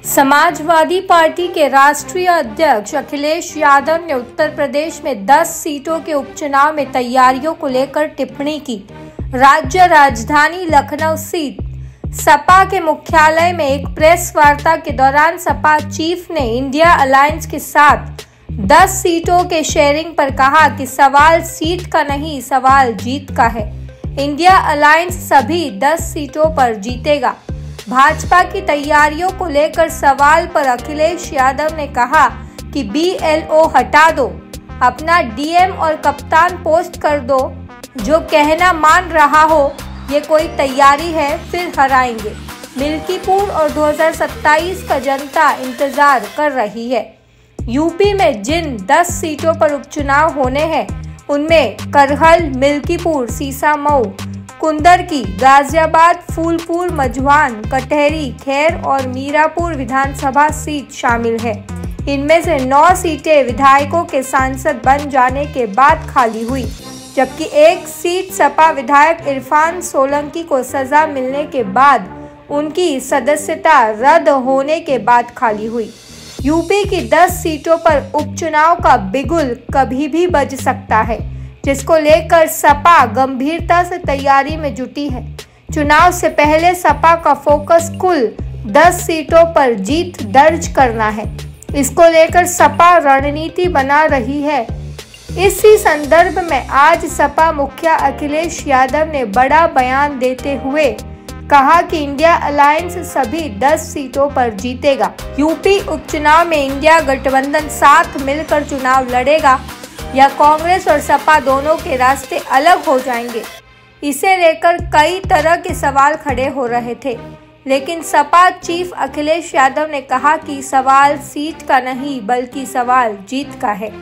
Samajwadi party के राष्ट्रीय अध्यक्ष अखिलेश यादव ने उत्तर प्रदेश में 10 सीटों के उपचुनाव में तैयारियों को लेकर टिप्पणी की। राज्य राजधानी लखनऊ सीट सपा के मुख्यालय में एक प्रेस वार्ता के दौरान सपा चीफ ने इंडिया अलायंस के साथ 10 सीटों के शेयरिंग पर कहा कि सवाल सीट का नहीं, सवाल जीत का है। इंडिया अलायंस सभी 10 सीटों पर जीतेगा। भाजपा की तैयारियों को लेकर सवाल पर अखिलेश यादव ने कहा कि BLO हटा दो, अपना DM और कप्तान पोस्ट कर दो। जो कहना मान रहा हो ये कोई तैयारी है, फिर हराएंगे। मिल्कीपुर और 2027 का जनता इंतजार कर रही है। यूपी में जिन 10 सीटों पर उपचुनाव होने हैं उनमें करहल, मिल्कीपुर, सीसामऊ, कुंदरकी, गाजियाबाद, फूलपुर, मझवान, कटहरी, खैर और मीरापुर विधानसभा सीट शामिल है। इनमें से 9 सीटें विधायकों के सांसद बन जाने के बाद खाली हुई, जबकि एक सीट सपा विधायक इरफान सोलंकी को सजा मिलने के बाद उनकी सदस्यता रद्द होने के बाद खाली हुई। यूपी की 10 सीटों पर उपचुनाव का बिगुल कभी भी बज सकता है, जिसको लेकर सपा गंभीरता से तैयारी में जुटी है। चुनाव से पहले सपा का फोकस कुल 10 सीटों पर जीत दर्ज करना है। इसको लेकर सपा रणनीति बना रही है। इसी संदर्भ में आज सपा मुखिया अखिलेश यादव ने बड़ा बयान देते हुए कहा कि इंडिया अलायंस सभी 10 सीटों पर जीतेगा। यूपी उपचुनाव में इंडिया गठबंधन साथ मिलकर चुनाव लड़ेगा या कांग्रेस और सपा दोनों के रास्ते अलग हो जाएंगे, इसे लेकर कई तरह के सवाल खड़े हो रहे थे। लेकिन सपा चीफ अखिलेश यादव ने कहा कि सवाल सीट का नहीं बल्कि सवाल जीत का है।